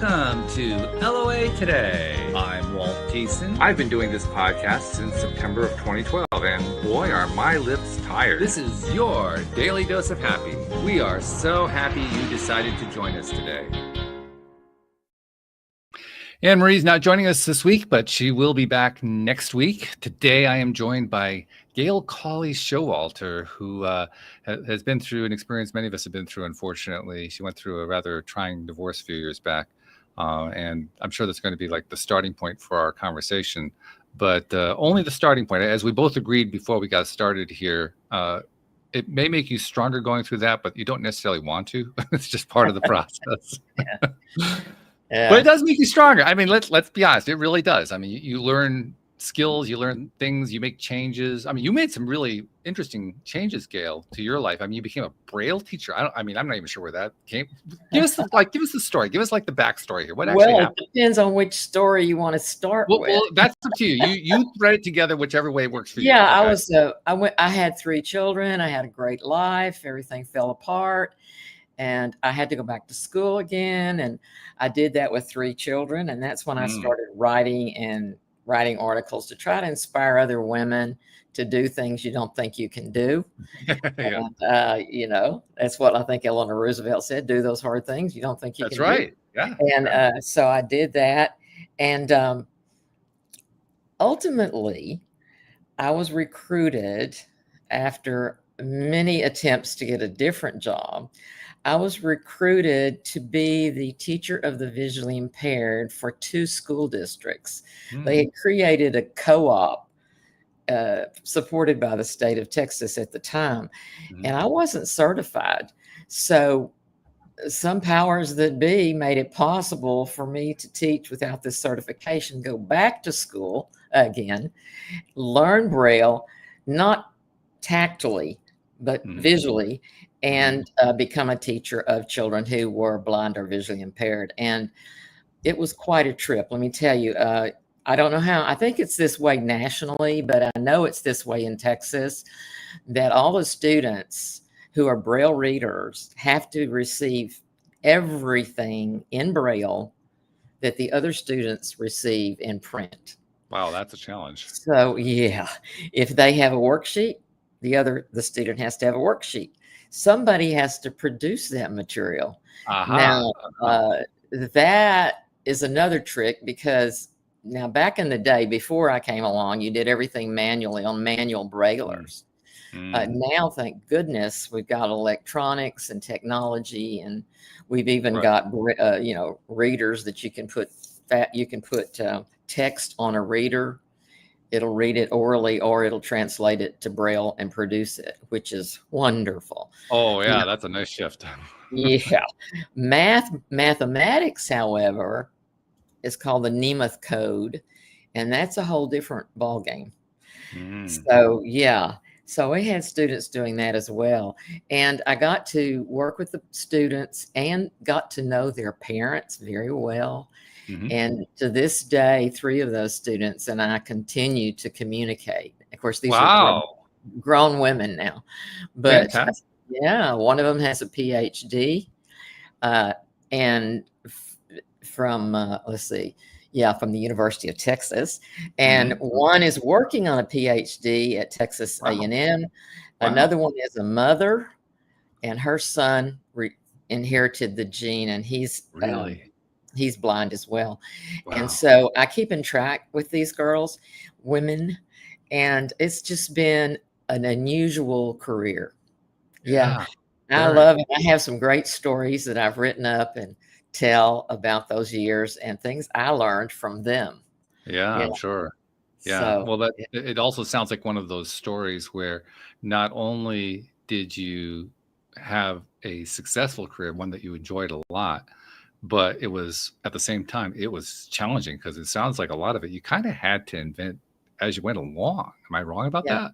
Welcome to LOA Today. I'm Walt Thiessen. I've been doing this podcast since September of 2012, and boy, are my lips tired. This is your daily dose of happy. We are so happy you decided to join us today. Anne Marie's not joining us this week, but she will be back next week. Today, I am joined by Gail Showalter, who has been through an experience many of us have been through, unfortunately. She went through a rather trying divorce a few years back, and I'm sure that's going to be like the starting point for our conversation, but only the starting point. As we both agreed before we got started here, it may make you stronger going through that, but you don't necessarily want to. It's just part of the process. Yeah. But it does make you stronger. I mean, let's be honest. It really does. I mean, you learn skills, you learn things, you make changes. I mean, you made some really interesting changes, Gail, to your life. I mean, you became a Braille teacher. I'm not even sure where that came. Give us the story. Give us like the backstory here. What actually happened? It depends on which story you want to start with. Well, that's up to you. You thread it together whichever way works for you. Yeah, okay? I had 3 children. I had a great life. Everything fell apart. And I had to go back to school again. And I did that with 3 children. And that's when I started writing articles to try to inspire other women to do things you don't think you can do. Yeah. And, that's what I think Eleanor Roosevelt said, do those hard things you don't think you can do. That's right. Yeah. And so I did that. And ultimately, I was recruited after many attempts to get a different job. I was recruited to be the teacher of the visually impaired for 2 school districts. They had created a co-op supported by the state of Texas at the time, and I wasn't certified. So some powers that be made it possible for me to teach without this certification, go back to school again, learn Braille, not tactily, but visually, and become a teacher of children who were blind or visually impaired. And it was quite a trip. Let me tell you, I don't know how, I think it's this way nationally, but I know it's this way in Texas, that all the students who are Braille readers have to receive everything in Braille that the other students receive in print. Wow, that's a challenge. So yeah, if they have a worksheet, the student has to have a worksheet. Somebody has to produce that material. Now, that is another trick, because now back in the day, before I came along, you did everything manually on manual Braillers. Now, thank goodness, we've got electronics and technology, and we've even got readers that you can put text on a reader. It'll read it orally, or it'll translate it to Braille and produce it, which is wonderful. Oh, yeah, that's a nice shift. Yeah. Mathematics, however, is called the Nemeth code, and that's a whole different ballgame. So, yeah. So we had students doing that as well. And I got to work with the students and got to know their parents very well. And to this day, 3 of those students and I continue to communicate. Of course, these are grown women now, but yeah, one of them has a PhD, and from from the University of Texas, and one is working on a PhD at Texas A&M. Another one is a mother, and her son inherited the gene, and he's blind as well. And so I keep in track with these women, and it's just been an unusual career. Yeah. I love it. I have some great stories that I've written up and tell about those years and things I learned from them. Yeah, I'm sure. Yeah. So, well, it also sounds like one of those stories where not only did you have a successful career, one that you enjoyed a lot, but it was at the same time, it was challenging, because it sounds like a lot of it you kind of had to invent as you went along. Am I wrong about that?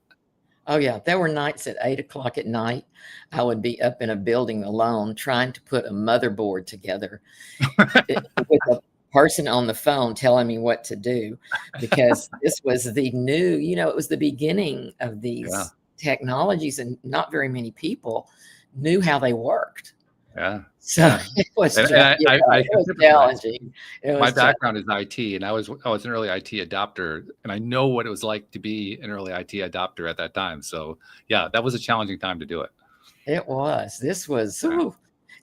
Oh, yeah. There were nights at 8:00 at night. I would be up in a building alone trying to put a motherboard together with a person on the phone telling me what to do, because this was the new, it was the beginning of these technologies, and not very many people knew how they worked. Yeah. So Yeah. it was, And I it was sympathize. challenging. It My was challenging. background is IT, and I was an early IT adopter, and I know what it was like to be an early IT adopter at that time. So yeah, that was a challenging time to do it. It was. This was, Yeah. ooh.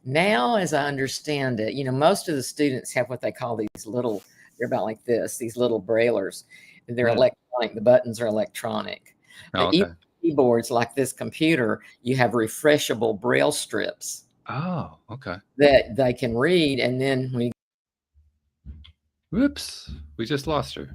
Now, as I understand it, most of the students have what they call these little, they're about like this, these little braillers. They're Hmm. electronic. The buttons are electronic. Oh, But even okay. keyboards like this computer, you have refreshable braille strips Oh, okay. that they can read. And then when you Whoops, we just lost her.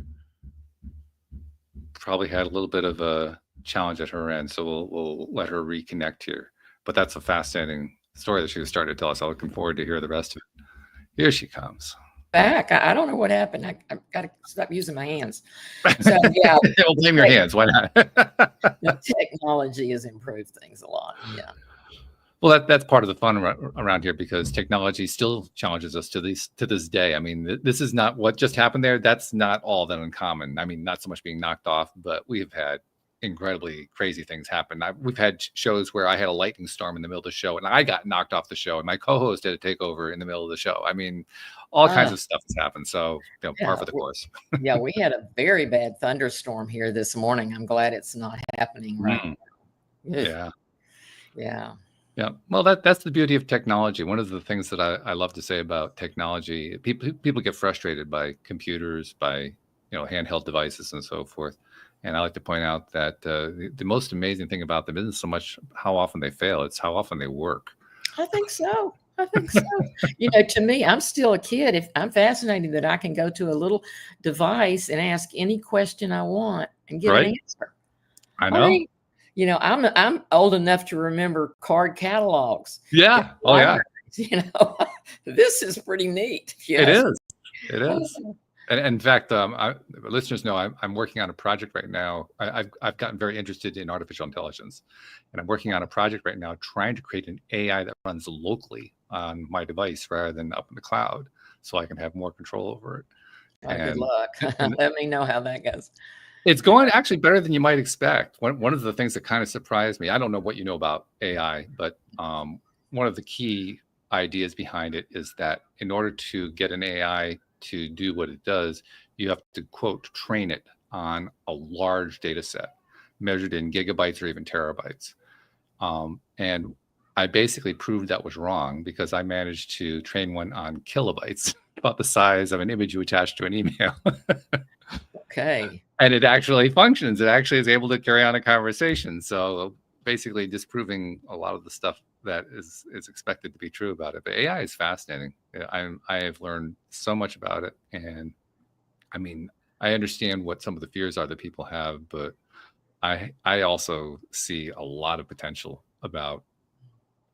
Probably had a little bit of a challenge at her end, so we'll let her reconnect here. But that's a fascinating story that she was starting to tell us. I'm looking forward to hear the rest of it. Here she comes. back, I don't know what happened. I got to stop using my hands. So yeah, Well, blame your hands. Why not? the technology has improved things a lot. Yeah. Well, that's part of the fun around here, because technology still challenges us to this day. I mean, this is not what just happened there. That's not all that uncommon. I mean, not so much being knocked off, but we've had incredibly crazy things happen. We've had shows where I had a lightning storm in the middle of the show, and I got knocked off the show, and my co-host had to take over in the middle of the show. I mean, all kinds of stuff has happened. So, par for the course. Yeah, we had a very bad thunderstorm here this morning. I'm glad it's not happening right now. Yeah. Yeah. Yeah, well, that's the beauty of technology. One of the things that I love to say about technology, people get frustrated by computers, by handheld devices and so forth. And I like to point out that the most amazing thing about them isn't so much how often they fail; it's how often they work. I think so. To me, I'm still a kid. I'm fascinated that I can go to a little device and ask any question I want and get an answer. I know. I'm old enough to remember card catalogs. Yeah. Oh, yeah. This is pretty neat. It is. It is. And in fact, listeners know I'm working on a project right now. I've gotten very interested in artificial intelligence, and I'm working on a project right now trying to create an AI that runs locally on my device rather than up in the cloud, so I can have more control over it. Good luck. Let me know how that goes. It's going actually better than you might expect. One of the things that kind of surprised me, I don't know what you know about AI, but one of the key ideas behind it is that in order to get an AI to do what it does, you have to, quote, train it on a large data set measured in gigabytes or even terabytes. And I basically proved that was wrong, because I managed to train one on kilobytes, about the size of an image you attach to an email. Okay. And it actually functions. It actually is able to carry on a conversation. So basically disproving a lot of the stuff that is expected to be true about it. But AI is fascinating. I have learned so much about it. And I mean, I understand what some of the fears are that people have, but I also see a lot of potential about,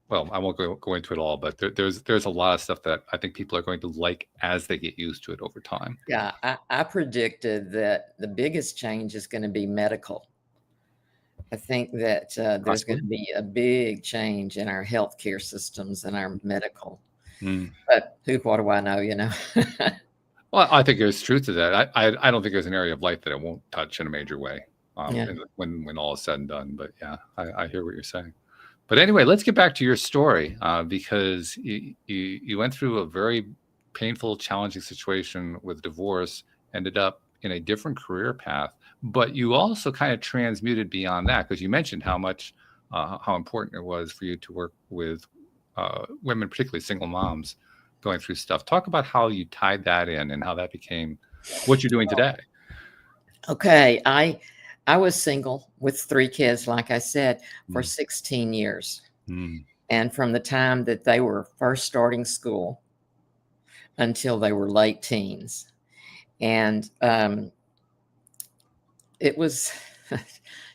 well, I won't go into it all, but there's a lot of stuff that I think people are going to like as they get used to it over time. Yeah, I predicted that the biggest change is going to be medical. I think that there's going to be a big change in our healthcare systems and our medical. But what do I know? Well, I think there's truth to that. I don't think there's an area of life that it won't touch in a major way when all is said and done. But yeah, I hear what you're saying. But anyway, let's get back to your story, because you went through a very painful, challenging situation with divorce, ended up in a different career path, but you also kind of transmuted beyond that, because you mentioned how important it was for you to work with women, particularly single moms, going through stuff. Talk about how you tied that in and how that became what you're doing today. Okay, I was single with 3 kids, like I said, for 16 years. And from the time that they were first starting school until they were late teens. And it was,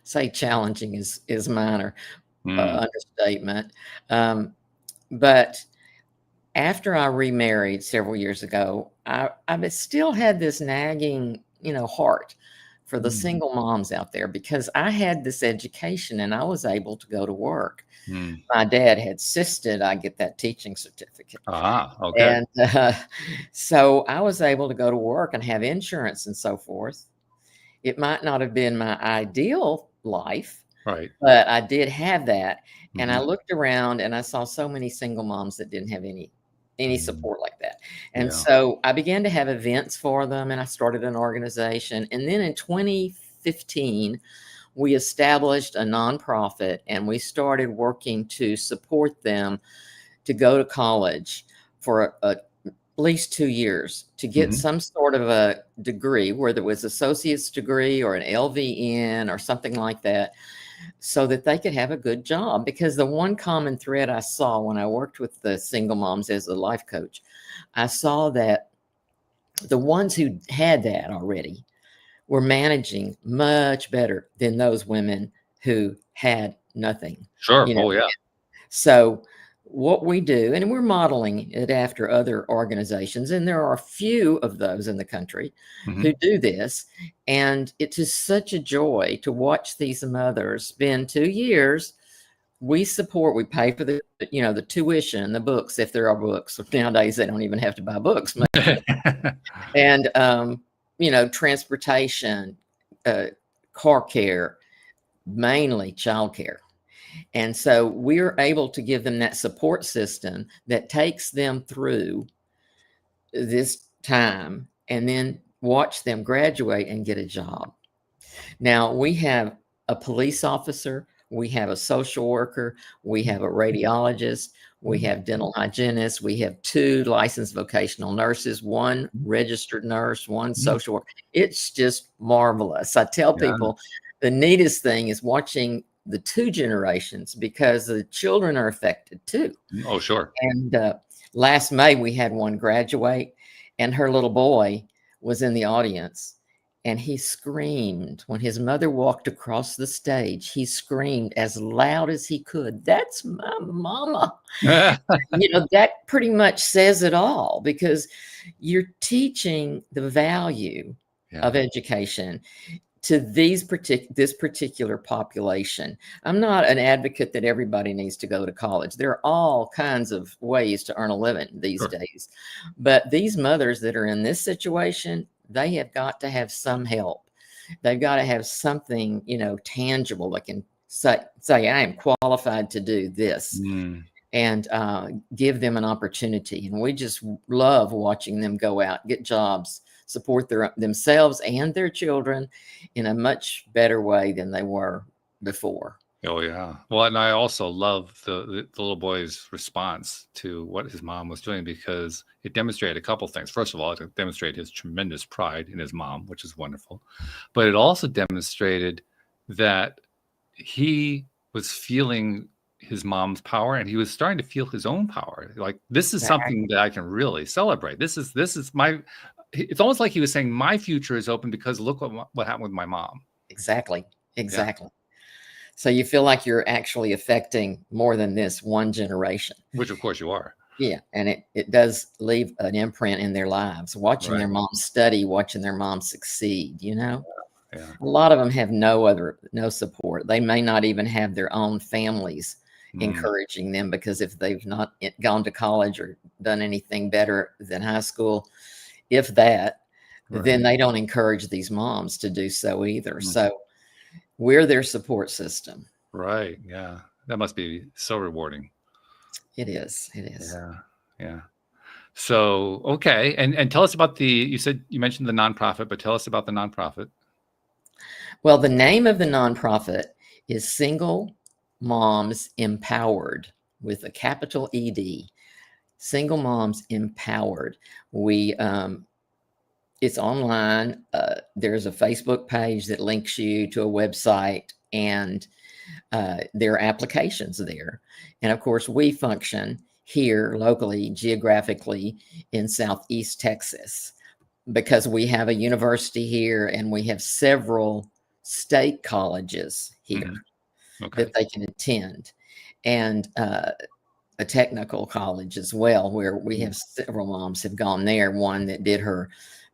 say challenging is minor understatement. But after I remarried several years ago, I still had this nagging, heart for the single moms out there, because I had this education and I was able to go to work. My dad had insisted I get that teaching certificate. Okay. And so I was able to go to work and have insurance and so forth. It might not have been my ideal life, Right. but I did have that. And I Mhm. looked around and I saw so many single moms that didn't have any Mhm. support like that. And Yeah. so I began to have events for them, and I started an organization. And then in 2015, we established a nonprofit, and we started working to support them to go to college for at least 2 years to get Mhm. some sort of a degree, whether it was associate's degree or an LVN or something like that, so that they could have a good job. Because the one common thread I saw when I worked with the single moms as a life coach, I saw that the ones who had that already were managing much better than those women who had nothing, Sure. you know. Oh, yeah. So what we do, and we're modeling it after other organizations, and there are a few of those in the country who Mhm. do this. And it is such a joy to watch these mothers spend 2 years. We pay for the tuition, the books, if there are books. Nowadays, they don't even have to buy books. And, transportation, uh, car care, mainly childcare. And so we're able to give them that support system that takes them through this time and then watch them graduate and get a job. Now, we have a police officer, we have a social worker, we have a radiologist, we have dental hygienists, we have 2 licensed vocational nurses, 1 registered nurse, 1 Mm. social worker. It's just marvelous. I tell Yeah. people the neatest thing is watching the 2 generations, because the children are affected too. Oh, sure. And last May, we had one graduate, and her little boy was in the audience. And he screamed when his mother walked across the stage. He screamed as loud as he could, "That's my mama." That pretty much says it all, because you're teaching the value Yeah. of education to this particular population. I'm not an advocate that everybody needs to go to college. There are all kinds of ways to earn a living these Sure. days. But these mothers that are in this situation, they have got to have some help. They've got to have something, tangible that can say, I am qualified to do this, Mm. and give them an opportunity. And we just love watching them go out, get jobs, support themselves and their children in a much better way than they were before. Oh, yeah. Well, and I also love the little boy's response to what his mom was doing, because it demonstrated a couple things. First of all, it demonstrated his tremendous pride in his mom, which is wonderful. But it also demonstrated that he was feeling his mom's power, and he was starting to feel his own power. Like, this is something that I can really celebrate. This is my. It's almost like he was saying, my future is open because look what happened with my mom. Exactly. Yeah. So you feel like you're actually affecting more than this one generation. Which of course you are. Yeah. And it does leave an imprint in their lives, watching Right. their mom study, watching their mom succeed. Yeah. A lot of them have no support. They may not even have their own families encouraging them, because if they've not gone to college or done anything better than high school, if that, then they don't encourage these moms to do so either. So we're their support system. Right. Yeah. That must be so rewarding. It is. Yeah. Yeah. So, okay. And tell us about you mentioned the nonprofit, but tell us about the nonprofit. Well, the name of the nonprofit is Single Moms Empowered, with a capital ED. Single Moms Empowered. It's online. There's a Facebook page that links you to a website, and there are applications there. And of course, we function here locally, geographically, in Southeast Texas, because we have a university here and we have several state colleges here that they can attend, and a technical college as well, where we have several moms have gone there. One that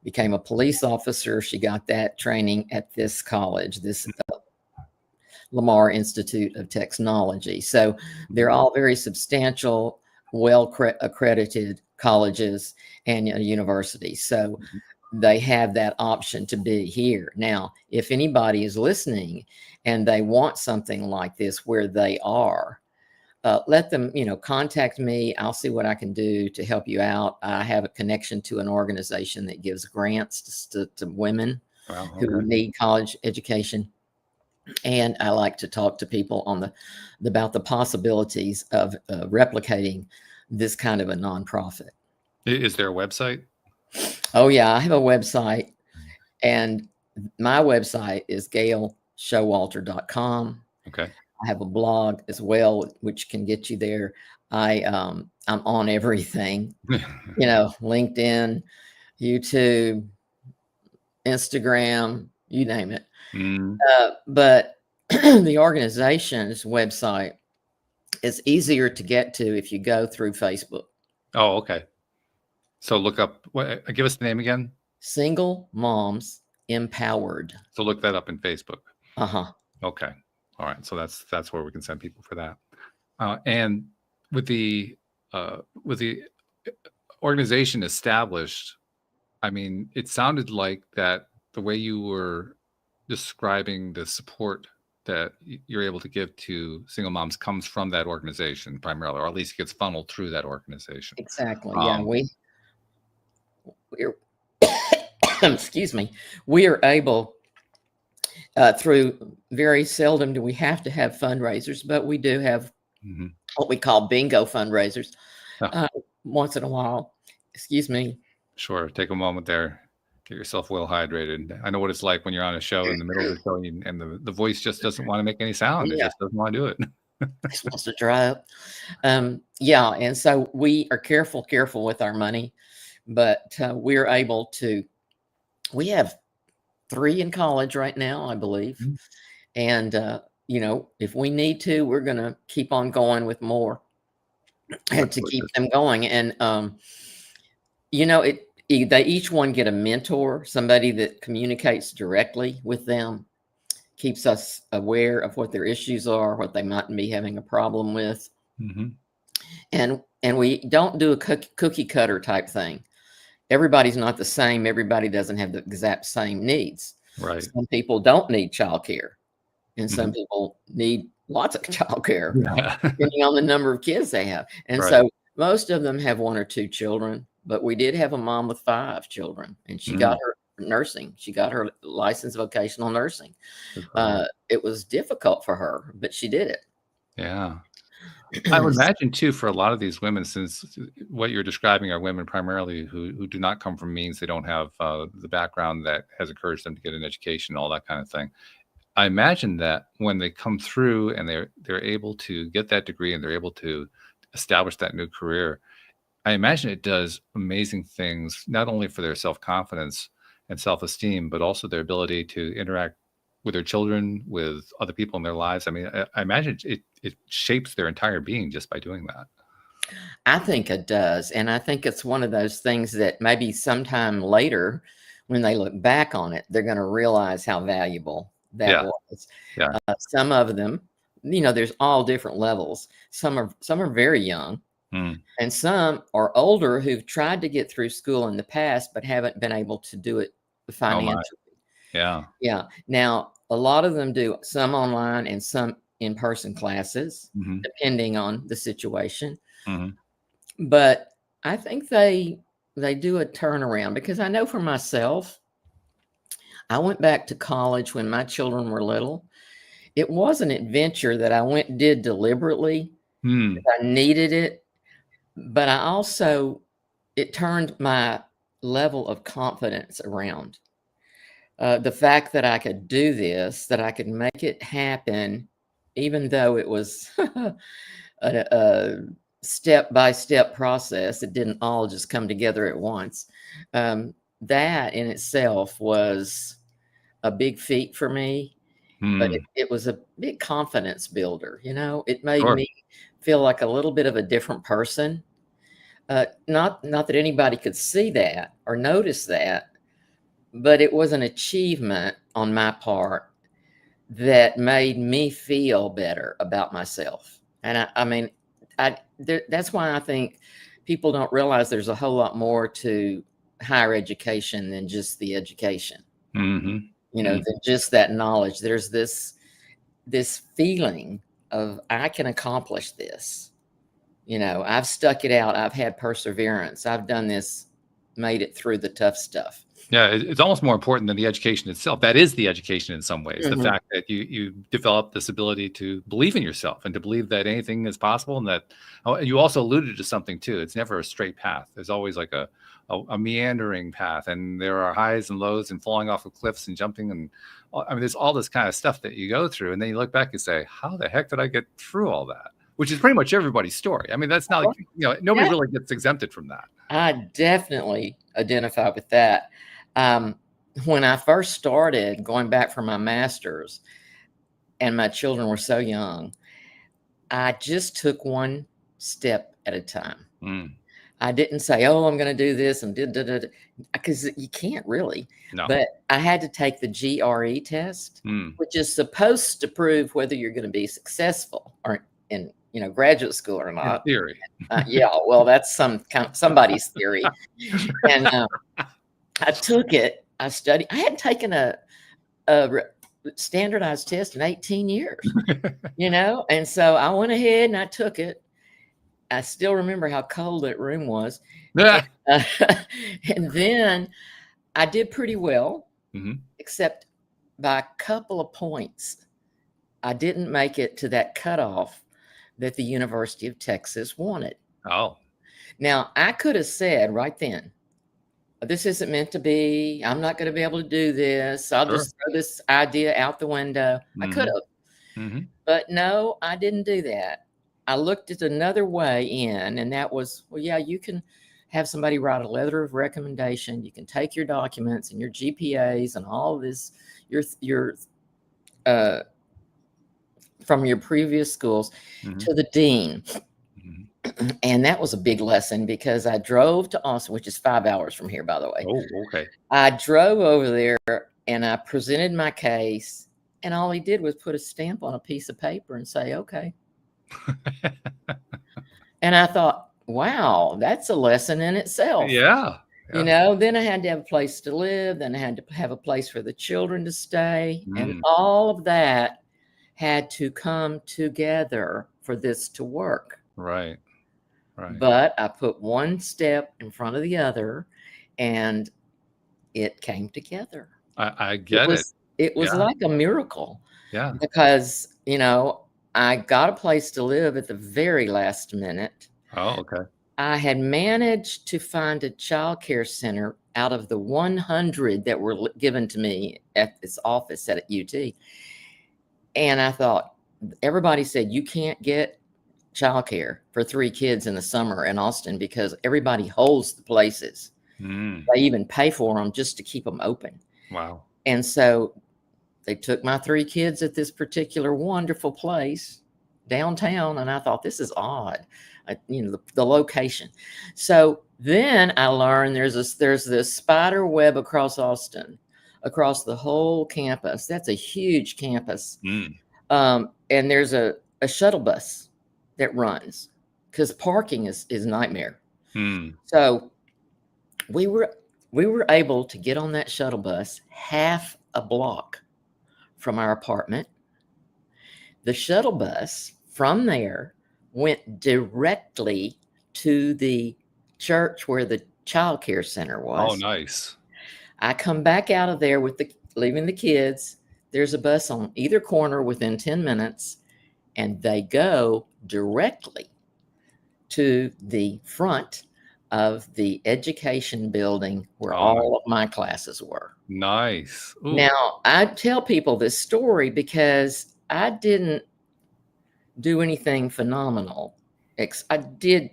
became a police officer. She got that training at this college, this Lamar Institute of Technology. So they're all very substantial, well accredited colleges and universities. So they have that option to be here. Now, if anybody is listening and they want something like this where they are, let them, contact me. I'll see what I can do to help you out. I have a connection to an organization that gives grants to women who need college education. And I like to talk to people about the possibilities of replicating this kind of a nonprofit. Is there a website? Oh, yeah, I have a website, and my website is gailshowalter.com. Okay. I have a blog as well, which can get you there. I'm on everything, LinkedIn, YouTube, Instagram, you name it. But the organization's website is easier to get to if you go through Facebook. Oh, okay. So look up, give us the name again. Single Moms Empowered. So look that up in Facebook. Uh-huh. Okay. All right. So that's where we can send people for that. And with the organization established, I mean, it sounded like that the way you were describing the support that you're able to give to single moms comes from that organization primarily, or at least gets funneled through that organization. Exactly. Yeah, we're excuse me, we are able through, very seldom do we have to have fundraisers, but we do have what we call bingo fundraisers once in a while. Excuse me. Sure. Take a moment there. Get yourself well hydrated. I know what it's like when you're on a show in the middle of the show and the voice just doesn't want to make any sound. It just doesn't want to do it. It's supposed to dry up. Yeah. And so we are careful with our money, but we're able to, we have 3 in college right now, I believe. And, if we need to, we're going to keep on going with more and to keep them going. And, they each one get a mentor, somebody that communicates directly with them, keeps us aware of what their issues are, what they might be having a problem with. And we don't do a cookie cutter type thing. Everybody's not the same. Everybody doesn't have the exact same needs. Right. Some people don't need childcare, and some people need lots of childcare, depending on the number of kids they have. And so most of them have 1 or 2 children, but we did have a mom with 5 children, and she got her nursing. She got her licensed vocational nursing. It was difficult for her, but she did it. Yeah. I would imagine too, for a lot of these women, since what you're describing are women primarily who do not come from means, they don't have the background that has encouraged them to get an education, all that kind of thing. I imagine that when they come through and they're able to get that degree and they're able to establish that new career, I imagine it does amazing things, not only for their self-confidence and self-esteem, but also their ability to interact with their children, with other people in their lives. I mean, I imagine it shapes their entire being just by doing that. I think it does. And I think it's one of those things that maybe sometime later, when they look back on it, they're going to realize how valuable that was. Yeah. Some of them, there's all different levels. Some are very young, and some are older who've tried to get through school in the past, but haven't been able to do it financially. Yeah. Now, a lot of them do some online and some in-person classes, depending on the situation. But I think they do a turnaround, because I know for myself, I went back to college when my children were little. It was an adventure that I did deliberately. I needed it, but it turned my level of confidence around. The fact that I could do this, that I could make it happen, even though it was a step-by-step process. It didn't all just come together at once. That in itself was a big feat for me, but it was a big confidence builder. It made me feel like a little bit of a different person. Not that anybody could see that or notice that, but it was an achievement on my part that made me feel better about myself. And that's why I think people don't realize there's a whole lot more to higher education than just the education, Mm-hmm. than just that knowledge. There's this feeling of, I can accomplish this. I've stuck it out. I've had perseverance. I've done this, made it through the tough stuff. Yeah, it's almost more important than the education itself. That is the education in some ways. Mhm. The fact that you develop this ability to believe in yourself and to believe that anything is possible, and that you also alluded to something too. It's never a straight path. There's always like a meandering path, and there are highs and lows and falling off of cliffs and jumping, and there's all this kind of stuff that you go through, and then you look back and say, how the heck did I get through all that? Which is pretty much everybody's story. That's not like, nobody really gets exempted from that. I definitely identify with that. When I first started going back for my master's and my children were so young, I just took one step at a time. I didn't say, oh, I'm going to do this and because you can't really. No. But I had to take the GRE test, which is supposed to prove whether you're going to be successful or in graduate school or not. In theory. Yeah, well, that's somebody's theory. And I took it. I studied. I hadn't taken a standardized test in 18 years, and so I went ahead and I took it. I still remember how cold that room was. Yeah. And then I did pretty well, except by a couple of points. I didn't make it to that cutoff that the University of Texas wanted. Oh. Now, I could have said right then, this isn't meant to be. I'm not going to be able to do this. I'll just throw this idea out the window. I could have. But no, I didn't do that. I looked at another way in, and that was, well, yeah, you can have somebody write a letter of recommendation. You can take your documents and your GPAs and all of this, your from your previous schools to the dean. And that was a big lesson because I drove to Austin, which is 5 hours from here, by the way. Oh, okay. I drove over there and I presented my case, and all he did was put a stamp on a piece of paper and say, okay. And I thought, wow, that's a lesson in itself. Yeah. Then I had to have a place to live. Then I had to have a place for the children to stay. And all of that had to come together for this to work. Right. Right. But I put one step in front of the other, and it came together. I get it. It was like a miracle. Yeah. Because, I got a place to live at the very last minute. Oh, okay. I had managed to find a child care center out of the 100 that were given to me at this office at UT. And I thought, everybody said, you can't get childcare for 3 kids in the summer in Austin because everybody holds the places. They even pay for them just to keep them open. Wow. And so they took my 3 kids at this particular wonderful place downtown, and I thought, this is odd, the location. So then I learned there's this spider web across Austin, across the whole campus. That's a huge campus. And there's a shuttle bus that runs because parking is nightmare. So we were able to get on that shuttle bus half a block from our apartment. The shuttle bus from there went directly to the church where the child care center was. Oh, nice. I come back out of there leaving the kids. There's a bus on either corner within 10 minutes, and they go directly to the front of the education building where all of my classes were. Nice. Ooh. Now, I tell people this story because I didn't do anything phenomenal. I did,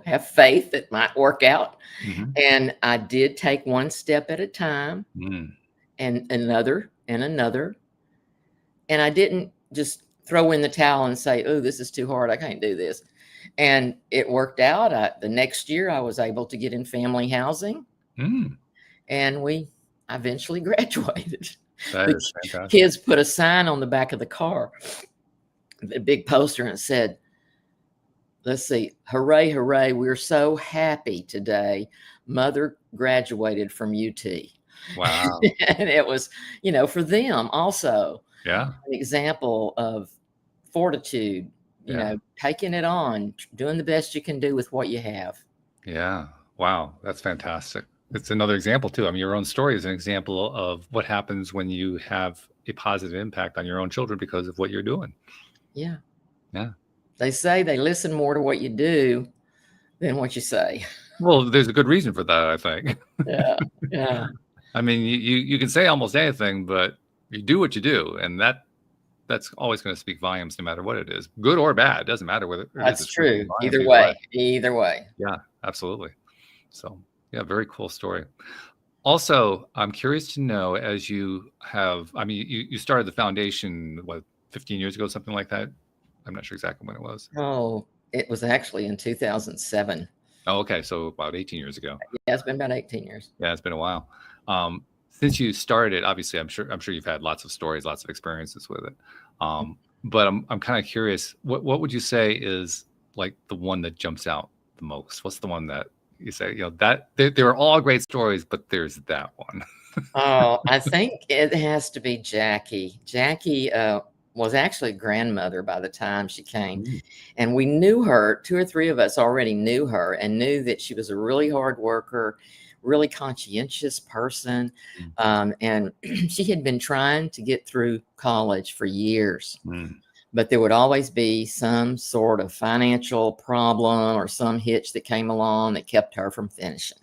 have faith it might work out. And I did take one step at a time and another and another. And I didn't just throw in the towel and say, oh, this is too hard. I can't do this. And it worked out. The next year I was able to get in family housing and we eventually graduated. That is fantastic. Kids put a sign on the back of the car, a big poster, and it said, let's see, hooray, hooray, we're so happy today. mother graduated from UT. Wow. And it was, for them also Yeah. an example of fortitude, Yeah. taking it on, doing the best you can do with what you have. Yeah. Wow. That's fantastic. It's another example too. I mean, your own story is an example of what happens when you have a positive impact on your own children because of what you're doing. Yeah. Yeah. They say they listen more to what you do than what you say. Well, there's a good reason for that, I think. Yeah. Yeah. I mean, you can say almost anything, but you do what you do, and that's always going to speak volumes, no matter what it is, good or bad. It doesn't matter whether it is. That's It's going to speak true. volumes Either either way. way. Either way. Yeah, absolutely. So, yeah, very cool story. Also, I'm curious to know, as you have, I mean, you started the foundation, what, 15 years ago, something like that? I'm not sure exactly when it was. Oh, it was actually in 2007. Oh, okay. So about 18 years ago. Yeah, it's been about 18 years. Yeah, it's been a while. Since you started, obviously, I'm sure you've had lots of stories, lots of experiences with it. But I'm kind of curious, what would you say is like the one that jumps out the most? What's the one that you say, that they are all great stories, but there's that one? Oh, I think it has to be Jackie. Jackie was actually a grandmother by the time she came. And we knew her, 2 or 3 of us already knew her and knew that she was a really hard worker, really conscientious person. And she had been trying to get through college for years. But there would always be some sort of financial problem or some hitch that came along that kept her from finishing.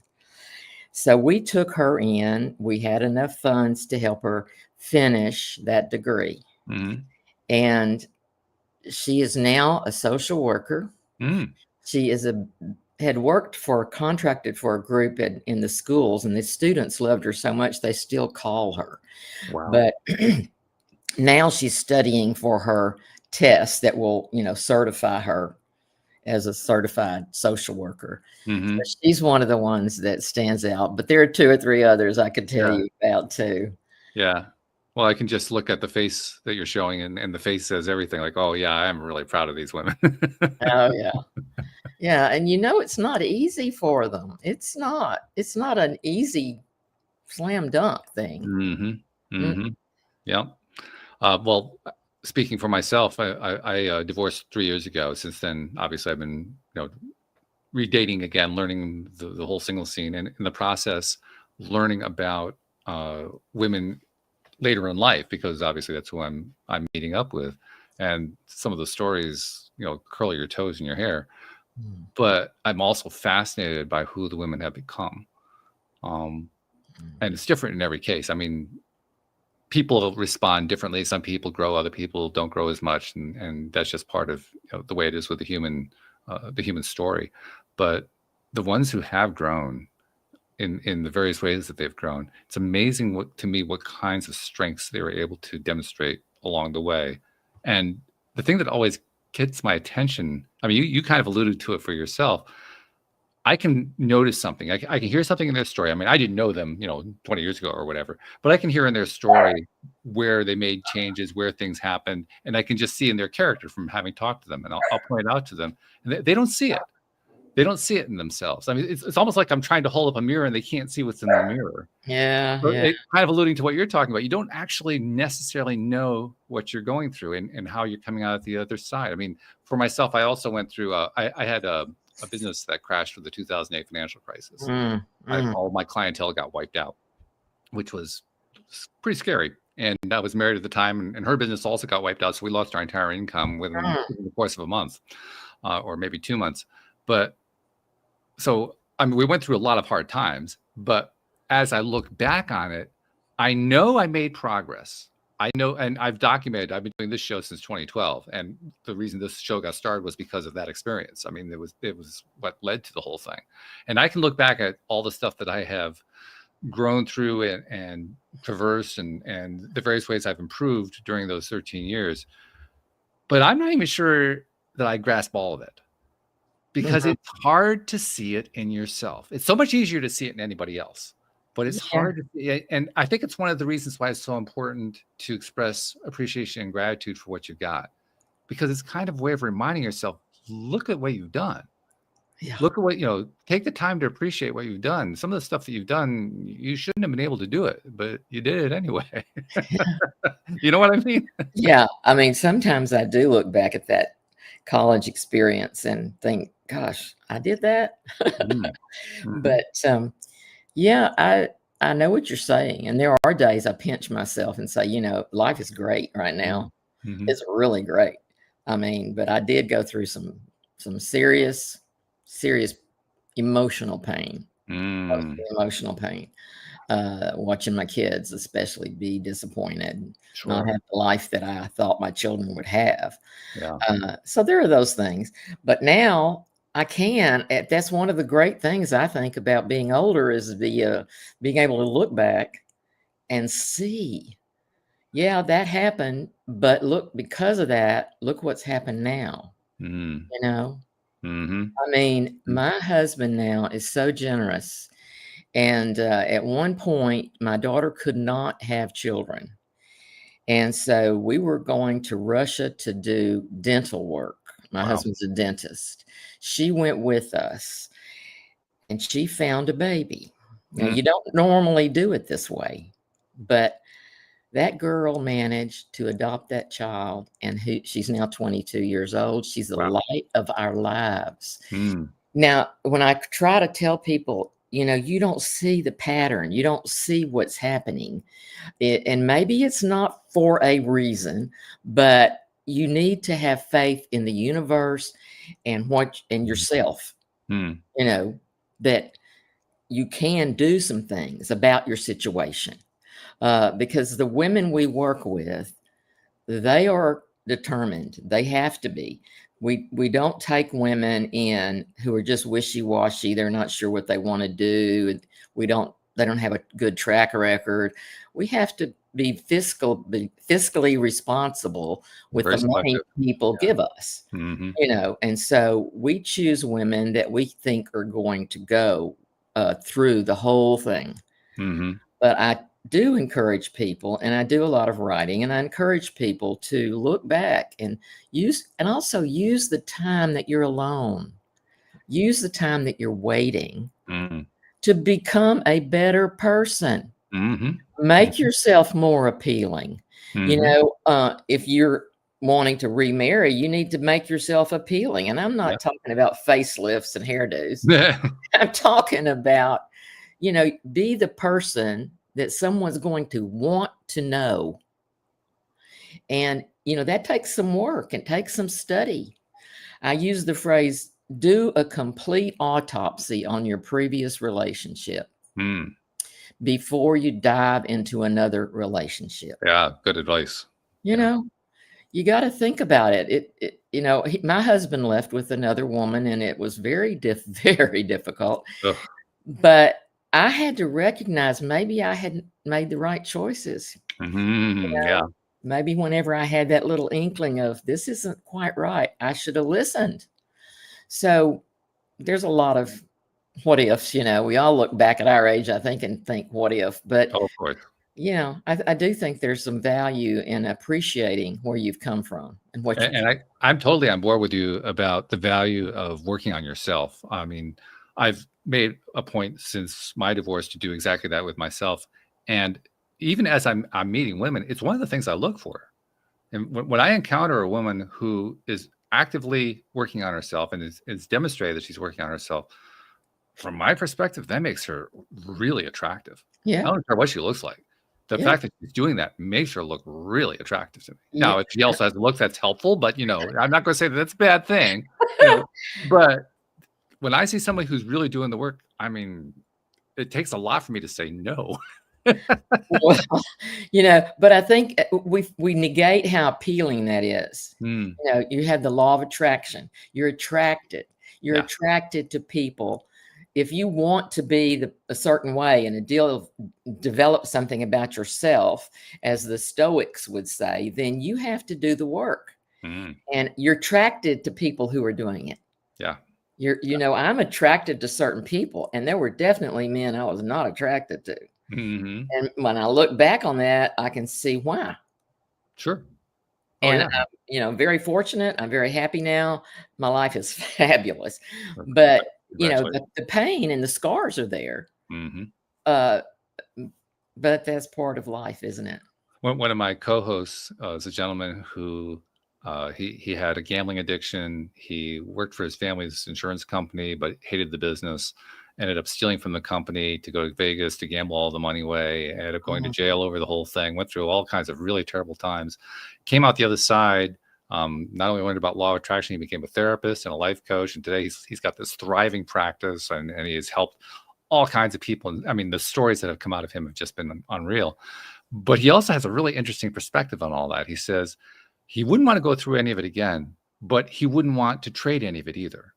So we took her in. We had enough funds to help her finish that degree. And she is now a social worker. She had worked contracted for a group in the schools, and the students loved her so much they still call her. Wow. But now she's studying for her test that will, certify her as a certified social worker. So she's one of the ones that stands out, but there are 2 or 3 others I could tell you about too. Yeah. Well, I can just look at the face that you're showing, and the face says everything. Like, oh yeah, I'm really proud of these women. Oh yeah. Yeah. And it's not easy for them. It's not an easy slam dunk thing. Yeah. Well, speaking for myself, I divorced 3 years ago. Since then, obviously, I've been, redating again, learning the whole single scene, and in the process, learning about women later in life, because obviously that's who I'm meeting up with, and some of the stories, curl your toes in your hair. But I'm also fascinated by who the women have become, and it's different in every case. I mean, people respond differently. Some people grow, other people don't grow as much, and that's just part of the way it is with the human story. But the ones who have grown in the various ways that they've grown, it's amazing what kinds of strengths they were able to demonstrate along the way. And the thing that always gets my attention, I mean, you kind of alluded to it for yourself. I can notice something. I can hear something in their story. I mean, I didn't know them, 20 years ago or whatever, but I can hear in their story where they made changes, where things happened, and I can just see in their character from having talked to them, and I'll point it out to them, and they don't see it. They don't see it in themselves. I mean, it's almost like I'm trying to hold up a mirror and they can't see what's in the mirror. Yeah. So it kind of alluding to what you're talking about. You don't actually necessarily know what you're going through and how you're coming out at the other side. I mean, for myself, I also went through, I had a business that crashed with the 2008 financial crisis. All my clientele got wiped out, which was pretty scary. And I was married at the time, and her business also got wiped out. So we lost our entire income within the course of a month, or maybe 2 months. But so, I mean, we went through a lot of hard times, but as I look back on it, I know I made progress. I know, and I've been doing this show since 2012. And the reason this show got started was because of that experience. I mean, it was what led to the whole thing. And I can look back at all the stuff that I have grown through and traversed and the various ways I've improved during those 13 years. But I'm not even sure that I grasp all of it, because it's hard to see it in yourself. It's so much easier to see it in anybody else, but it's hard to see it. And I think it's one of the reasons why it's so important to express appreciation and gratitude for what you've got, because it's kind of a way of reminding yourself, look at what you've done. Yeah. Look at what, take the time to appreciate what you've done. Some of the stuff that you've done, you shouldn't have been able to do it, but you did it anyway. You know what I mean? Yeah. I mean, sometimes I do look back at that college experience and think, gosh, I did that. Mm. Mhm. But yeah, I know what you're saying. And there are days I pinch myself and say, life is great right now. Mhm. It's really great. I mean, but I did go through some serious, serious emotional pain, Mm. mostly emotional pain. Watching my kids, especially, be disappointed, and not Sure. have the life that I thought my children would have. Yeah. So there are those things. But now I can. That's one of the great things I think about being older is the being able to look back and see. Yeah, that happened, but look, because of that, look what's happened now. Mm. You know, Mhm. I mean, my husband now is so generous. And at one point, my daughter could not have children. And so we were going to Russia to do dental work. My Wow. husband's a dentist. She went with us and she found a baby. Now, Mm. you don't normally do it this way, but that girl managed to adopt that child, and she's now 22 years old. She's the Wow. light of our lives. Mm. Now, when I try to tell people, you don't see the pattern, you don't see what's happening. And maybe it's not for a reason, but you need to have faith in the universe and yourself, Mm. you know, that you can do some things about your situation. Because the women we work with, they are determined. They have to be. We don't take women in who are just wishy-washy. They're not sure what they want to do. They don't have a good track record. We have to be fiscally responsible with Very the money selective. people give us. Mhm. And so we choose women that we think are going to go through the whole thing. Mhm. But I do encourage people, and I do a lot of writing, and I encourage people to look back and also use the time that you're alone. Use the time that you're waiting Mhm. to become a better person. Mhm. Make yourself more appealing. Mhm. If you're wanting to remarry, you need to make yourself appealing. And I'm Yeah. not talking about facelifts and hairdos. Yeah. I'm talking about, be the person that someone's going to want to know. And, that takes some work and takes some study. I use the phrase, do a complete autopsy on your previous relationship Mm. before you dive into another relationship. Yeah, good advice. You Yeah. know, you got to think about it. My husband left with another woman and it was very, very difficult. Ugh. But I had to recognize maybe I hadn't made the right choices. Mhm. Yeah. Maybe whenever I had that little inkling of this isn't quite right, I should have listened. So there's a lot of what ifs, we all look back at our age, I think, and think, what if? But, Oh, of course. I do think there's some value in appreciating where you've come from and what you And I'm totally on board with you about the value of working on yourself. I mean, I've made a point since my divorce to do exactly that with myself. And even as I'm meeting women, it's one of the things I look for. And when I encounter a woman who is actively working on herself and is demonstrated that she's working on herself, from my perspective, that makes her really attractive. I Yeah, don't care what she looks like. The yeah, fact that she's doing that makes her look really attractive to me. yeah. Now, if she also has a look that's helpful, but, I'm not gonna say that that's a bad thing, you know, but when I see somebody who's really doing the work, I mean, it takes a lot for me to say no. Well, but I think we negate how appealing that is. Mm, You have the law of attraction. You're attracted. You're yeah, attracted to people. If you want to be a certain way and develop something about yourself, as the Stoics would say, then you have to do the work. mm, And you're attracted to people who are doing it. yeah, I'm attracted to certain people, and there were definitely men I was not attracted to. mhm, And when I look back on that, I can see why. sure. Oh And yeah. I'm, very fortunate. I'm very happy now. My life is fabulous. Well, But, congratulations. the pain and the scars are there. Hmm. Uh, but that's part of life, isn't it? One of my co-hosts is a gentleman who he had a gambling addiction. He worked for his family's insurance company, but hated the business. Ended up stealing from the company to go to Vegas to gamble all the money away. Ended up going to Mhm. jail over the whole thing. Went through all kinds of really terrible times. Came out the other side. Not only learned about law of attraction, he became a therapist and a life coach. And today he's got this thriving practice, and he has helped all kinds of people. I mean, the stories that have come out of him have just been unreal. But he also has a really interesting perspective on all that. He says he wouldn't want to go through any of it again, but he wouldn't want to trade any of it either,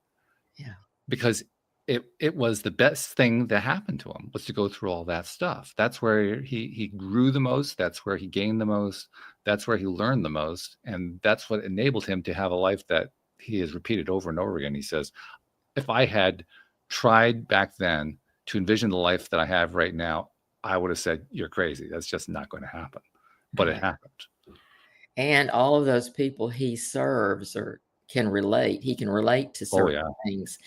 Yeah. because it was the best thing that happened to him, was to go through all that stuff. That's where he grew the most. That's where he gained the most. That's where he learned the most. And that's what enabled him to have a life that he has repeated over and over again. He says, if I had tried back then to envision the life that I have right now, I would have said, you're crazy. That's just not going to happen. But it Right. happened. And all of those people he serves or can relate. He can relate to Oh, certain yeah. things,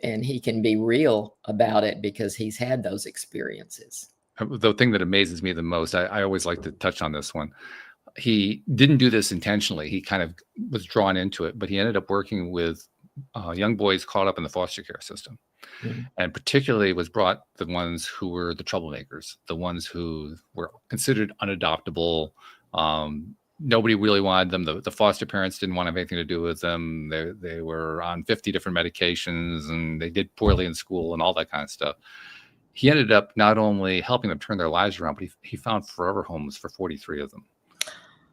and he can be real about it because he's had those experiences. The thing that amazes me the most, I always like to touch on this one. He didn't do this intentionally. He kind of was drawn into it, but he ended up working with young boys caught up in the foster care system. Mhm. And particularly was brought the ones who were the troublemakers, the ones who were considered unadoptable. Nobody really wanted them. The foster parents didn't want to have anything to do with them. They were on 50 different medications, and they did poorly in school and all that kind of stuff. He ended up not only helping them turn their lives around, but he found forever homes for 43 of them.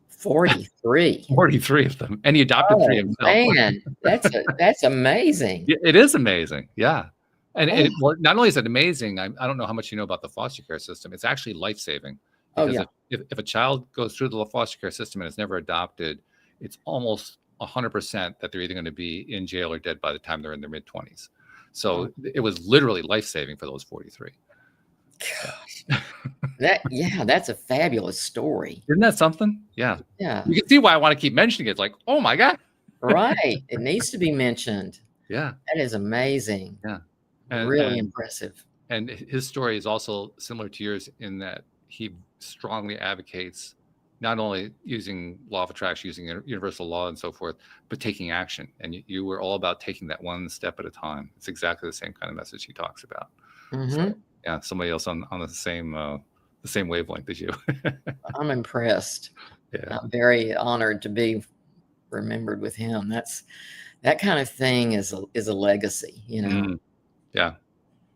43. 43 of them. And he adopted 3 Oh, himself. man. That's amazing. It is amazing. Yeah. And Oh, well, not only is it amazing, I don't know how much you know about the foster care system. It's actually life-saving, oh, because yeah. if a child goes through the foster care system and is never adopted, it's almost 100% that they're either going to be in jail or dead by the time they're in their mid-20s. Oh, So it was literally life-saving for those 43. gosh. That's a fabulous story. Isn't that something? Yeah. Yeah. You can see why I want to keep mentioning it. It's like, oh my God. Right. It needs to be mentioned. Yeah. That is amazing. Yeah. Really impressive. And his story is also similar to yours in that he strongly advocates not only using law of attraction, using universal law and so forth, but taking action. And you were all about taking that one step at a time. It's exactly the same kind of message he talks about. So yeah, somebody else on the same wavelength as you. I'm impressed. Yeah. I'm very honored to be remembered with him. That kind of thing is a legacy, Yeah.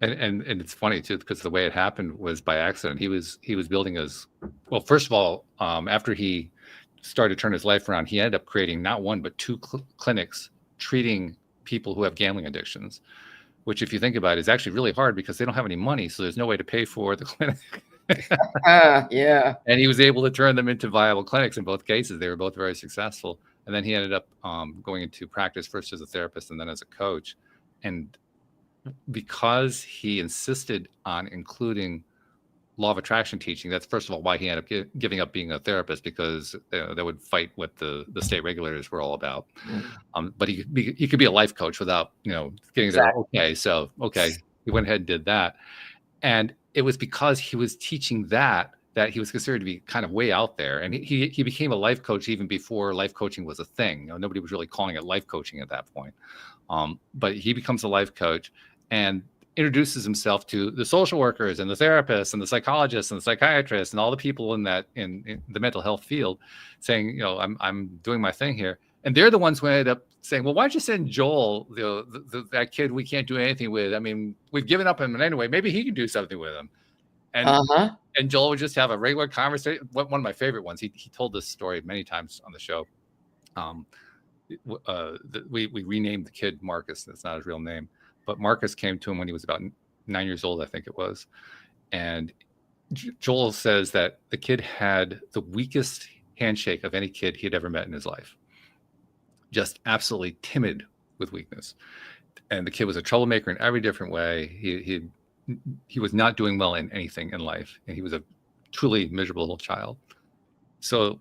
And it's funny too, because the way it happened was by accident. He was building well, first of all, after he started to turn his life around, he ended up creating not one but 2 clinics treating people who have gambling addictions, which, if you think about it, is actually really hard because they don't have any money, so there's no way to pay for the clinic. Yeah. And he was able to turn them into viable clinics in both cases. They were both very successful. And then he ended up going into practice first as a therapist and then as a coach. And because he insisted on including law of attraction teaching, that's first of all why he ended up giving up being a therapist, because that would fight what the state regulators were all about. But he could be a life coach without getting Exactly. there. Okay, he went ahead and did that. And it was because he was teaching that he was considered to be kind of way out there. And he became a life coach even before life coaching was a thing. Nobody was really calling it life coaching at that point. But he becomes a life coach and introduces himself to the social workers and the therapists and the psychologists and the psychiatrists and all the people in the mental health field, saying, I'm doing my thing here. And they're the ones who ended up saying, well, why don't you send Joel, that kid we can't do anything with? I mean, we've given up on him anyway. Maybe he can do something with him. And Joel would just have a regular conversation. One of my favorite ones, he told this story many times on the show. We renamed the kid Marcus. That's not his real name. But Marcus came to him when he was about 9 years old, I think it was. And Joel says that the kid had the weakest handshake of any kid he had ever met in his life. Just absolutely timid with weakness. And the kid was a troublemaker in every different way. He was not doing well in anything in life. And he was a truly miserable little child. So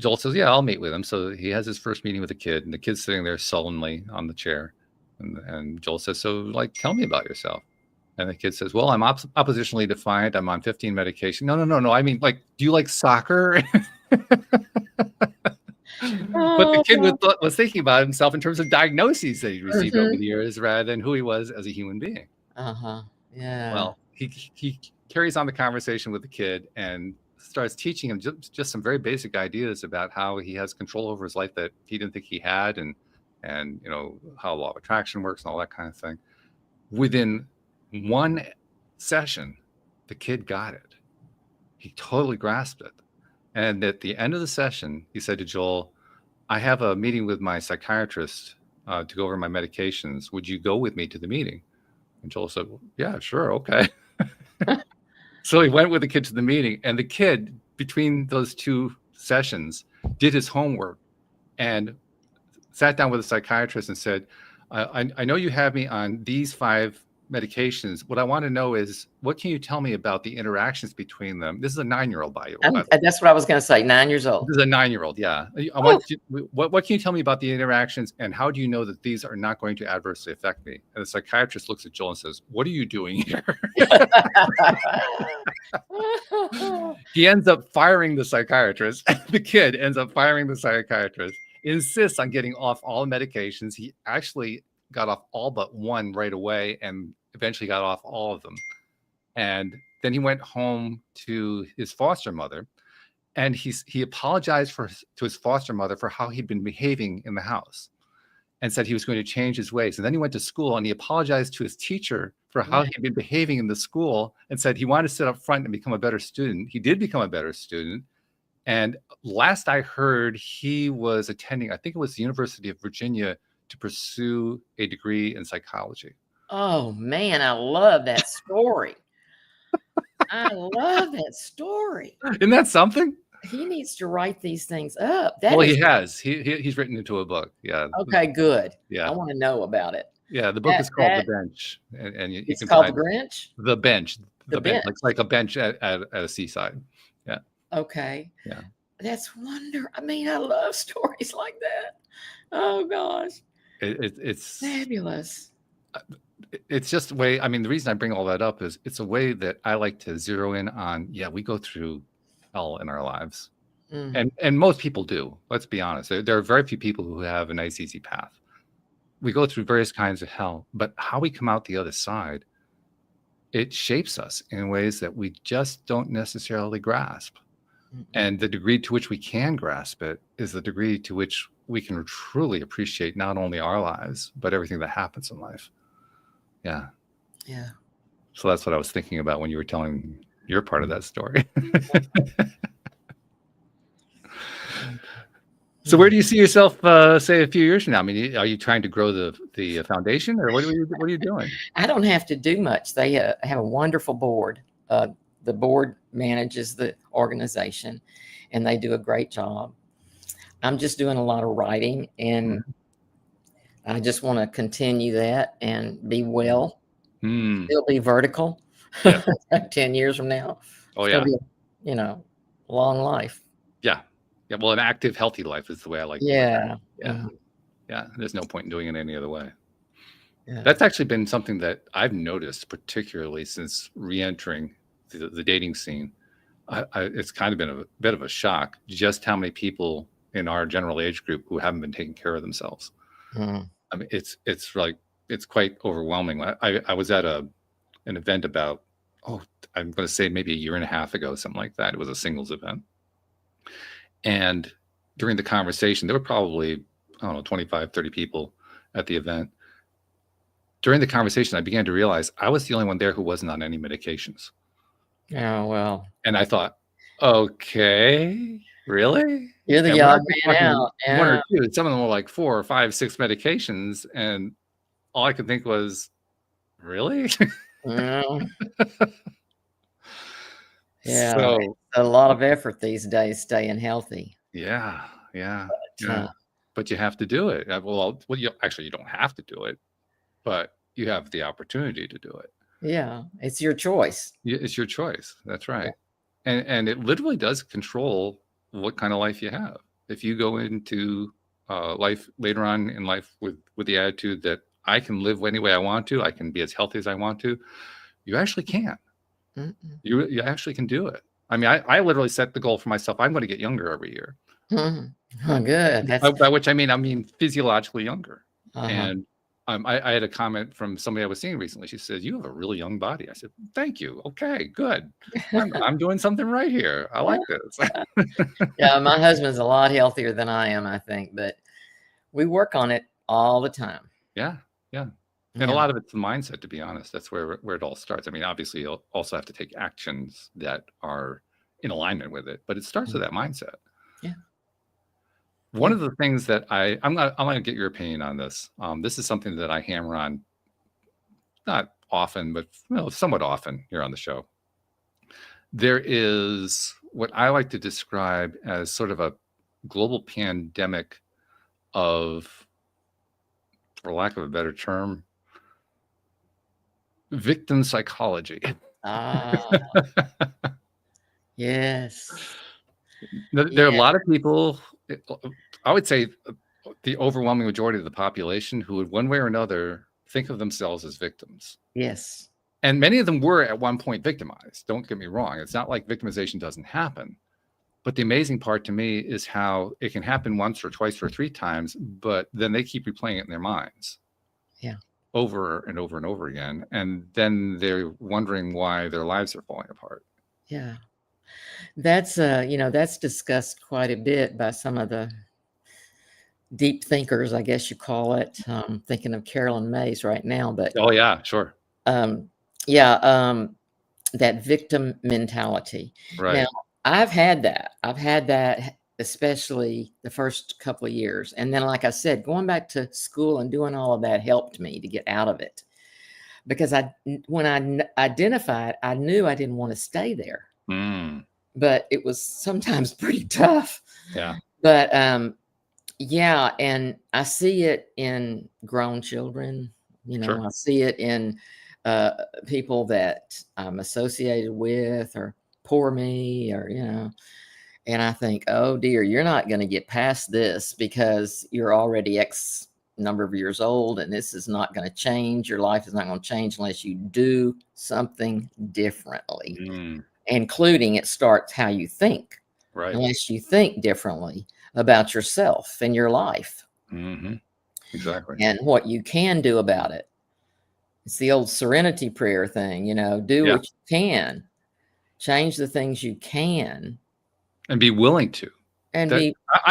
Joel says, yeah, I'll meet with him. So he has his first meeting with the kid, and the kid's sitting there sullenly on the chair. And Joel says, so, like, tell me about yourself. And the kid says, well, I'm oppositionally defiant. I'm on 15 medication. No. I mean, like, do you like soccer? But the kid was thinking about himself in terms of diagnoses that he'd received over the years rather than who he was as a human being. Yeah. Well, he carries on the conversation with the kid and starts teaching him just some very basic ideas about how he has control over his life that he didn't think he had, and you know, how law of attraction works and all that kind of thing. Within one session, the kid got it. He totally grasped it. And at the end of the session, he said to Joel, I have a meeting with my psychiatrist to go over my medications. Would you go with me to the meeting? And Joel said, well, yeah, sure. Okay. So he went with the kid to the meeting, and the kid, between those two sessions, did his homework and sat down with a psychiatrist and said, I know you have me on these 5 medications. What I want to know is, what can you tell me about the interactions between them? This is a 9-year-old, by the way. That's what I was going to say. 9 years old. This is a 9-year-old. Yeah. What can you tell me about the interactions, and how do you know that these are not going to adversely affect me? And the psychiatrist looks at Joel and says, what are you doing here? He ends up firing the psychiatrist. The kid ends up firing the psychiatrist, insists on getting off all medications. He actually got off all but one right away and eventually got off all of them. And then he went home to his foster mother, and he apologized to his foster mother for how he'd been behaving in the house, and said he was going to change his ways. And then he went to school and he apologized to his teacher for how he'd been behaving in the school, and said he wanted to sit up front and become a better student. He did become a better student. And last I heard, he was attending, I think it was the University of Virginia, to pursue a degree in psychology. Oh man, I love that story. I love that story. Isn't that something? He needs to write these things up. He has. He's written into a book. Yeah. Okay, good. Yeah. I want to know about it. Yeah, the book is called The Bench, and you it's can called find The Bench. The Bench. The Bench. It's like a bench at a seaside. Yeah. Okay. Yeah. That's wonderful. I mean, I love stories like that. Oh gosh. It's fabulous. It's just a way. I mean, the reason I bring all that up is it's a way that I like to zero in on. Yeah, we go through hell in our lives, and most people do. Let's be honest. There are very few people who have a nice, easy path. We go through various kinds of hell, but how we come out the other side, it shapes us in ways that we just don't necessarily grasp. And the degree to which we can grasp it is the degree to which we can truly appreciate not only our lives, but everything that happens in life. Yeah. Yeah. So that's what I was thinking about when you were telling your part of that story. So where do you see yourself, say, a few years from now? I mean, are you trying to grow the foundation, or what are you doing? I don't have to do much. They have a wonderful board. The board manages the organization, and they do a great job. I'm just doing a lot of writing, and I just want to continue that and be well. Still be vertical. Yeah. 10 years from now. Oh yeah. Be, long life. Yeah. Yeah. Well, an active, healthy life is the way I like. Yeah. Yeah. Yeah. There's no point in doing it any other way. Yeah. That's actually been something that I've noticed, particularly since re-entering the dating scene. It's kind of been a bit of a shock just how many people in our general age group who haven't been taking care of themselves. I mean, it's quite overwhelming. I was at an event about, I'm going to say maybe a year and a half ago, something like that. It was a singles event. And during the conversation, there were probably, 25, 30 people at the event. During the conversation, I began to realize I was the only one there who wasn't on any medications. Oh, well. And I thought, okay, really? You're the odd man out. Yeah. One or two. Some of them were like 4 or 5, 6 medications. And all I could think was, really? Yeah. So, it's a lot of effort these days staying healthy. Yeah. But you have to do it. Well, you don't have to do it, but you have the opportunity to do it. Yeah, it's your choice. It's your choice. That's right. And it literally does control what kind of life you have. if you go into life later on in life with the attitude that I can live any way I want to, I can be as healthy as I want to, you actually can. Mm-mm. You actually can do it. I mean, I literally set the goal for myself. I'm going to get younger every year. Oh, good. That's By which I mean physiologically younger. uh-huh. And I had a comment from somebody I was seeing recently. She said, "You have a really young body." I said, "Thank you. Okay, good. I'm doing something right here. I like this." Yeah, my husband's a lot healthier than I am, I think, but we work on it all the time. Yeah, yeah. And a Yeah. lot of it's the mindset, to be honest. That's where it all starts. I mean, obviously, you'll also have to take actions that are in alignment with it, but it starts with that mindset. Yeah. One Yeah. of the things that I'm going to get your opinion on this. This is something that I hammer on, not often, but somewhat often here on the show. There is what I like to describe as sort of a global pandemic of, for lack of a better term, victim psychology. Ah, yes. There are a Yeah. lot of people, I would say the overwhelming majority of the population, who would one way or another think of themselves as victims. Yes. And many of them were at one point victimized. Don't get me wrong. It's not like victimization doesn't happen. But the amazing part to me is how it can happen once or twice or three times, but then they keep replaying it in their minds. Yeah. Over and over and over again. And then they're wondering why their lives are falling apart. Yeah. That's that's discussed quite a bit by some of the deep thinkers, I guess you call it. Thinking of Carolyn Mays right now, but Oh, yeah, sure. yeah, that victim mentality. Right. Now, I've had that especially the first couple of years. And then, like I said, going back to school and doing all of that helped me to get out of it. Because when I identified, I knew I didn't want to stay there, but it was sometimes pretty tough. Yeah. But yeah, and I see it in grown children. Sure. I see it in people that I'm associated with, or poor me, or and I think, oh dear, you're not going to get past this because you're already X number of years old, and this is not going to change. Your life is not going to change unless you do something differently, including it starts how you think. Right. Unless you think differently about yourself and your life. Exactly. And what you can do about it. It's the old serenity prayer thing, do what you can, change the things you can. And be willing to. And I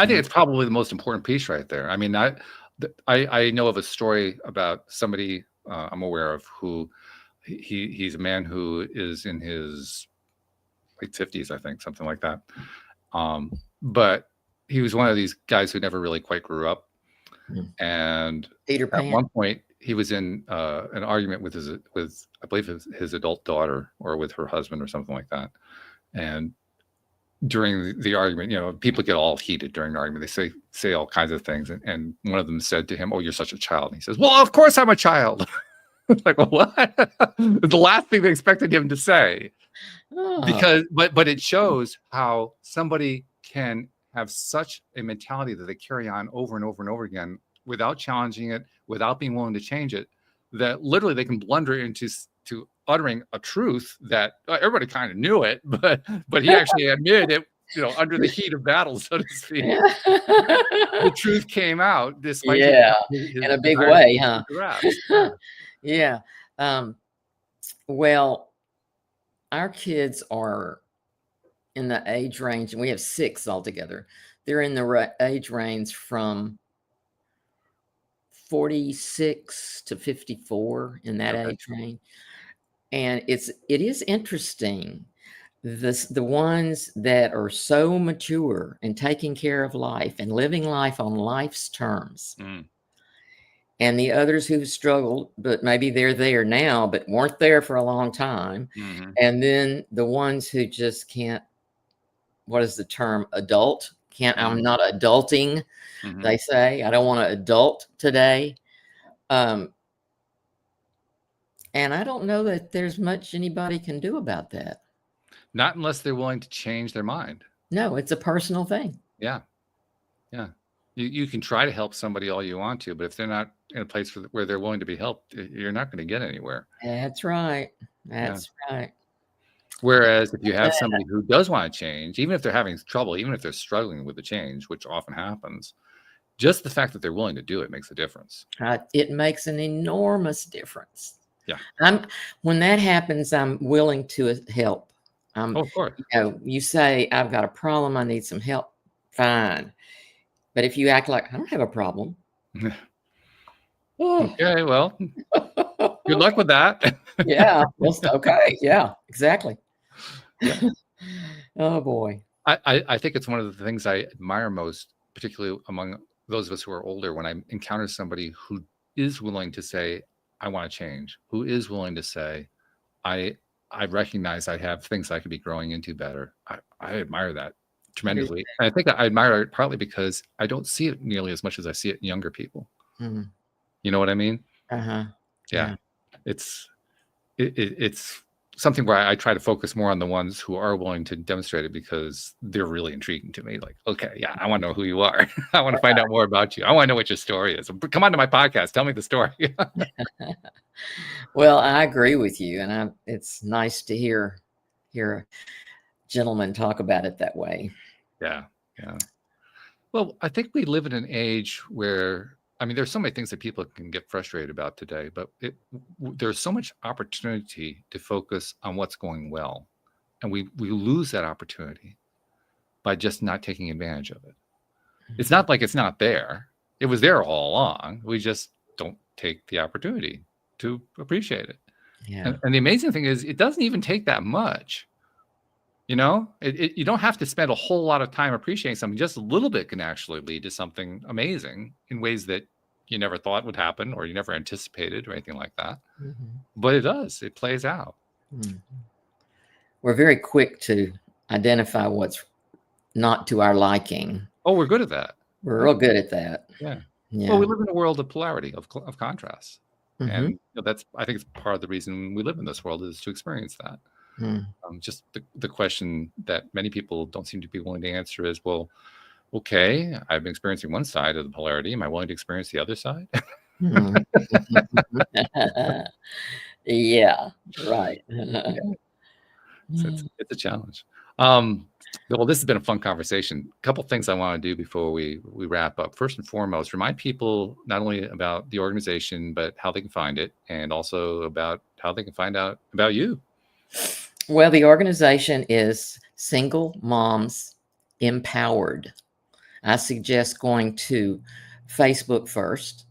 think it's probably the most important piece right there. I mean, I know of a story about somebody I'm aware of who he's a man who is in his late 50s, I think, something like that. But he was one of these guys who never really quite grew up. And Peter Pan. At one point, he was in an argument with I believe his adult daughter, or with her husband, or something like that. And during the argument, people get all heated during the argument. They say all kinds of things. And one of them said to him, "Oh, you're such a child." And he says, "Well, of course I'm a child." Like, what? The last thing they expected him to say. Because, but it shows how somebody can have such a mentality that they carry on over and over and over again without challenging it, without being willing to change it, that literally they can blunder into uttering a truth that everybody kind of knew it, but he actually admitted it, under the heat of battle, so to speak. The truth came out despite in a big way, huh? Yeah. Well, our kids are in the age range, and we have 6 altogether. They're in the age range from 46 to 54, in that age range. And it is interesting. The ones that are so mature and taking care of life and living life on life's terms, and the others who've struggled, but maybe they're there now, but weren't there for a long time. And then the ones who just can't, what is the term? Adult? I'm not adulting. They say, I don't want to adult today. And I don't know that there's much anybody can do about that. Not unless they're willing to change their mind. No, it's a personal thing. Yeah. Yeah. You can try to help somebody all you want to, but if they're not in a place where they're willing to be helped, you're not going to get anywhere. That's right. Yeah. That's right. Whereas if you have somebody who does want to change, even if they're having trouble, even if they're struggling with the change, which often happens, just the fact that they're willing to do it makes a difference. It makes an enormous difference. Yeah. When that happens, I'm willing to help. Oh, of course. You say, I've got a problem, I need some help. Fine. But if you act like I don't have a problem. Okay, well, good luck with that. Yeah. Well, okay. Yeah, exactly. Yeah. Oh boy. I think it's one of the things I admire most, particularly among those of us who are older, when I encounter somebody who is willing to say, I want to change, who is willing to say, I recognize I have things I could be growing into better. I admire that tremendously. And I think I admire it partly because I don't see it nearly as much as I see it in younger people. Mm. You know what I mean? Uh-huh. Yeah. It's something where I try to focus more on the ones who are willing to demonstrate it because they're really intriguing to me. Like, okay, yeah, I want to know who you are. I want to find out more about you. I want to know what your story is. Come on to my podcast. Tell me the story. Well, I agree with you. And it's nice to hear a gentleman talk about it that way. Yeah. Yeah. Well, I think we live in an age where, I mean, there's so many things that people can get frustrated about today, but there's so much opportunity to focus on what's going well. And we lose that opportunity by just not taking advantage of it. It's not like it's not there. It was there all along. We just don't take the opportunity to appreciate it. Yeah. And the amazing thing is it doesn't even take that much. You know, you don't have to spend a whole lot of time appreciating something. Just a little bit can actually lead to something amazing in ways that you never thought would happen or you never anticipated or anything like that. Mm-hmm. But it does. It plays out. Mm-hmm. We're very quick to identify what's not to our liking. Oh, we're good at that. We're real good at that. Yeah. Well, we live in a world of polarity, of contrasts. Mm-hmm. And that's, I think it's part of the reason we live in this world is to experience that. Just the question that many people don't seem to be willing to answer is, well, okay, I've been experiencing one side of the polarity. Am I willing to experience the other side? Yeah, right. So it's a challenge. Well, this has been a fun conversation. A couple things I want to do before we wrap up. First and foremost, remind people not only about the organization, but how they can find it, and also about how they can find out about you. Well, the organization is Single Moms Empowered. I suggest going to Facebook first,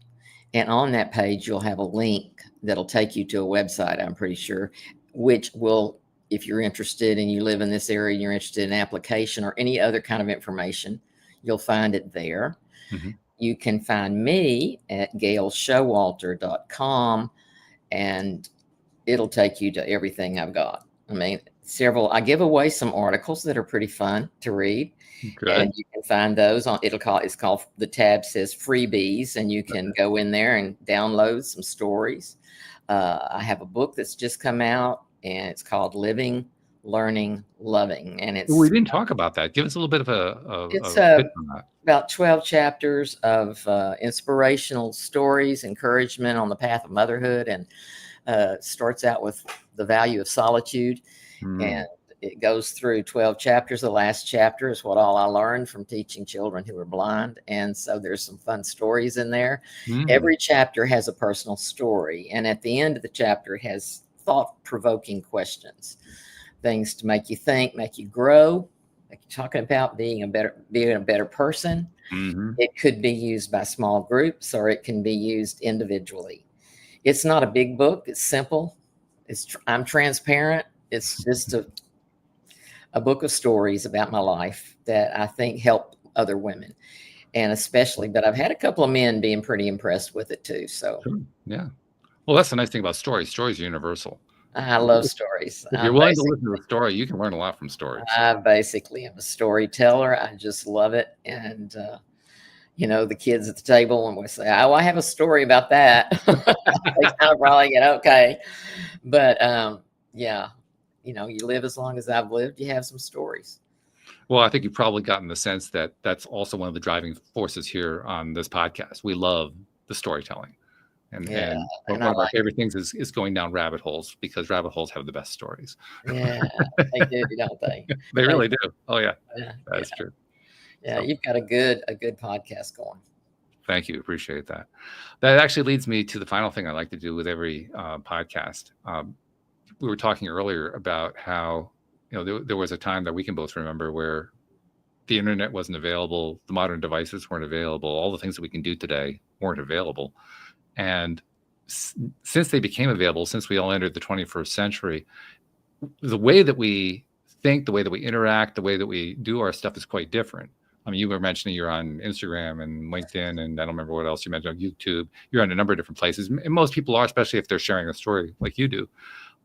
and on that page, you'll have a link that'll take you to a website, I'm pretty sure, which will, if you're interested and you live in this area, you're interested in application or any other kind of information, you'll find it there. Mm-hmm. You can find me at gailshowalter.com, and it'll take you to everything I've got. I mean, I give away some articles that are pretty fun to read. Good. And you can find those on, it's called, the tab says freebies, and you can go in there and download some stories. I have a book that's just come out, and it's called Living, Learning, Loving. And we didn't talk about that. Give us a little bit of it's about 12 chapters of inspirational stories, encouragement on the path of motherhood, and starts out with the value of solitude. And it goes through 12 chapters. The last chapter is what all I learned from teaching children who are blind. And so there's some fun stories in there. Every chapter has a personal story. And at the end of the chapter, it has thought-provoking questions, things to make you think, make you grow. Like you're talking about being a better person. It could be used by small groups, or it can be used individually. It's not a big book. It's simple. I'm transparent. It's just a book of stories about my life that I think help other women, and especially, but I've had a couple of men being pretty impressed with it too. So, yeah. Well, that's the nice thing about stories. Stories are universal. I love stories. If you're willing to listen to a story, you can learn a lot from stories. I basically am a storyteller. I just love it. And, the kids at the table, and we say, oh, I have a story about that. They kind of probably get okay. But, yeah, you live as long as I've lived, you have some stories. Well, I think you've probably gotten the sense that that's also one of the driving forces here on this podcast. We love the storytelling. Yeah, And and one I of our like favorite things is going down rabbit holes, because rabbit holes have the best stories. yeah, they do, don't they? They They really do. Oh yeah, yeah, that yeah, is true. yeah, So you've got a good podcast going. thank you. Appreciate that. That actually leads me to the final thing I like to do with every podcast. We were talking earlier about how, there was a time that we can both remember where the internet wasn't available, the modern devices weren't available, all the things that we can do today weren't available. And since they became available, since we all entered the 21st century, the way that we think, the way that we interact, the way that we do our stuff is quite different. I mean, you were mentioning you're on Instagram and LinkedIn, and I don't remember what else you mentioned, on YouTube. You're on a number of different places, and most people are, especially if they're sharing a story like you do.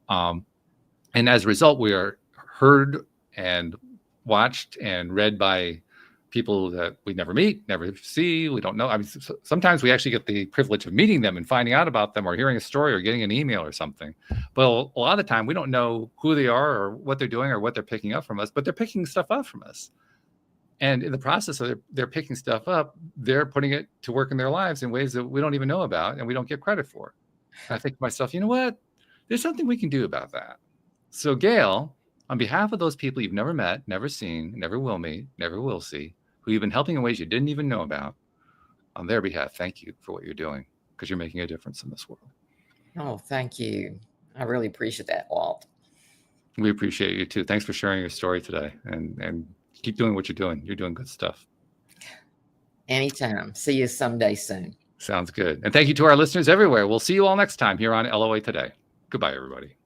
And as a result, we are heard and watched and read by people that we never meet, never see, we don't know. I mean, sometimes we actually get the privilege of meeting them and finding out about them, or hearing a story, or getting an email or something. But a lot of the time, we don't know who they are or what they're doing or what they're picking up from us, but they're picking stuff up from us. And in the process of they're picking stuff up, they're putting it to work in their lives in ways that we don't even know about and we don't get credit for. And I think to myself, you know what? There's something we can do about that. So Gail, on behalf of those people you've never met, never seen, never will meet, never will see, who you've been helping in ways you didn't even know about, on their behalf, thank you for what you're doing, because you're making a difference in this world. Oh, thank you. I really appreciate that, Walt. We appreciate you too. Thanks for sharing your story today, and keep doing what you're doing. You're doing good stuff. Anytime. See you someday soon. Sounds good. And thank you to our listeners everywhere. We'll see you all next time here on LOA Today. Goodbye, everybody.